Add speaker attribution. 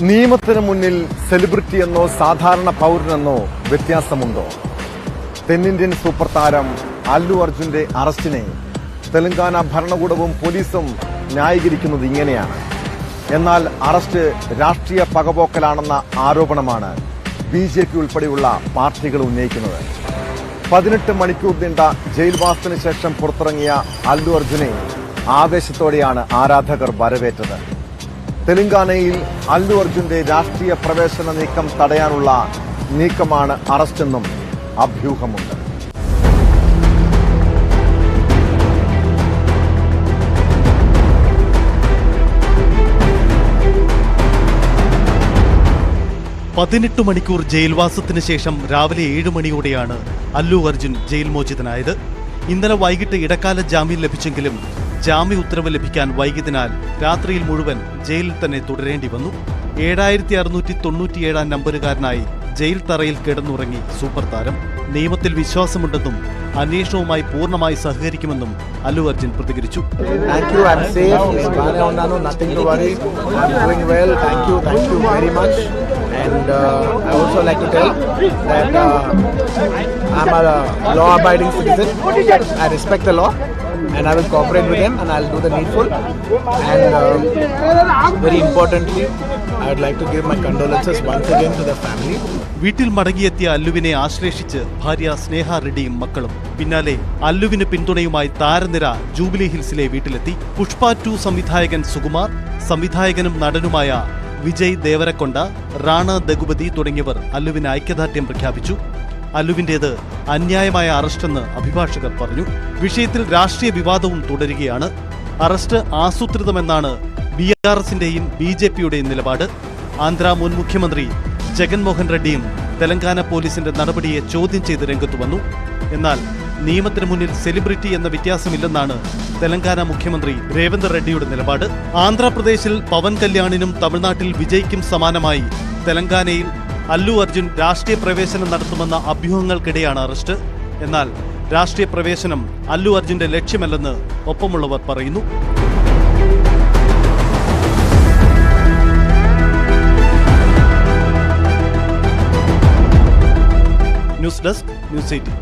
Speaker 1: നിയമത്തിന് മുന്നിൽ സെലിബ്രിറ്റി എന്നോ സാധാരണ പൗരനെന്നോ വ്യത്യാസമുണ്ടോ? തെന്നിന്ത്യൻ സൂപ്പർ താരം അല്ലു അർജുന്റെ അറസ്റ്റിനെ തെലങ്കാന ഭരണകൂടവും പോലീസും ന്യായീകരിക്കുന്നത് ഇങ്ങനെയാണ്. എന്നാൽ അറസ്റ്റ് രാഷ്ട്രീയ പകപോക്കലാണെന്ന ആരോപണമാണ് BJP ഉൾപ്പെടെയുള്ള പാർട്ടികൾ ഉന്നയിക്കുന്നത്. 18 മണിക്കൂർ നീണ്ട ജയിൽവാസത്തിന് ശേഷം പുറത്തിറങ്ങിയ അല്ലു അർജുനെ ആവേശത്തോടെയാണ് ആരാധകർ വരവേറ്റത്. തെലങ്കാനയിൽ അല്ലു അർജുന്റെ രാഷ്ട്രീയ പ്രവേശന നീക്കം തടയാനുള്ള നീക്കമാണ് അറസ്റ്റെന്നും അഭ്യൂഹമുണ്ട്.
Speaker 2: പതിനെട്ട് മണിക്കൂർ ജയിൽവാസത്തിന് ശേഷം രാവിലെ 7 മണിയോടെയാണ് അല്ലു അർജുൻ ജയിൽ മോചിതനായത്. ഇന്നലെ വൈകിട്ട് ഇടക്കാല ജാമ്യം ലഭിച്ചെങ്കിലും ജാമ്യ ഉത്തരവ് ലഭിക്കാൻ വൈകിയതിനാൽ രാത്രിയിൽ മുഴുവൻ ജയിലിൽ തന്നെ തുടരേണ്ടി വന്നു. 7697 നമ്പറുകാരനായി ജയിൽ തറയിൽ കിടന്നുറങ്ങി സൂപ്പർ താരം. നിയമത്തിൽ വിശ്വാസമുണ്ടെന്നും അന്വേഷണവുമായി പൂർണ്ണമായി സഹകരിക്കുമെന്നും അല്ലു അർജുൻ പ്രതികരിച്ചു.
Speaker 3: And I also like to tell that I'm a law-abiding citizen. I respect the law and I will cooperate with them and I'll do the needful. And very importantly, I would like to give my condolences once again to the family.
Speaker 2: വീട്ടിൽ മടങ്ങിയെത്തിയ അല്ലുവിനെ ആശ്ലേഷിച്ച് ഭാര്യ സ്നേഹ റെഡ്ഡിയും മക്കളും. പിന്നാലെ അല്ലുവിന് പിന്തുണയുമായി താരനിര jubilee ഹിൽസിലെ വീട്ടിലെത്തി. പുഷ്പ 2 സംവിധായകൻ സുകുമാർ, സംവിധായകനും നടനുമായ വിജയ് ദേവരക്കൊണ്ട, റാണ ദഗുപതി തുടങ്ങിയവർ അല്ലുവിന് ഐക്യദാർഢ്യം പ്രഖ്യാപിച്ചു. അല്ലുവിന്റേത് അന്യായമായ അറസ്റ്റെന്ന് അഭിഭാഷകർ പറഞ്ഞു. വിഷയത്തിൽ രാഷ്ട്രീയ വിവാദവും തുടരുകയാണ്. അറസ്റ്റ് ആസൂത്രിതമെന്നാണ് BRSന്റെയും BJPയുടെയും നിലപാട്. ആന്ധ്ര മുൻ മുഖ്യമന്ത്രി ജഗൻമോഹൻ റെഡ്ഡിയും തെലങ്കാന പോലീസിന്റെ നടപടിയെ ചോദ്യം ചെയ്ത് രംഗത്തു വന്നു. എന്നാൽ നിയമത്തിന് മുന്നിൽ സെലിബ്രിറ്റി എന്ന വ്യത്യാസമില്ലെന്നാണ് തെലങ്കാന മുഖ്യമന്ത്രി രേവന്ത് റെഡ്ഡിയുടെ നിലപാട്. ആന്ധ്രാപ്രദേശിൽ പവൻ കല്യാണിനും തമിഴ്നാട്ടിൽ വിജയ്ക്കും സമാനമായി തെലങ്കാനയിൽ അല്ലു അർജുൻ രാഷ്ട്രീയ പ്രവേശനം നടത്തുമെന്ന അഭ്യൂഹങ്ങൾക്കിടെയാണ് അറസ്റ്റ്. എന്നാൽ രാഷ്ട്രീയ പ്രവേശനം അല്ലു അർജുന്റെ ലക്ഷ്യമല്ലെന്ന് ഒപ്പമുള്ളവർ പറയുന്നു. News desk, news 18.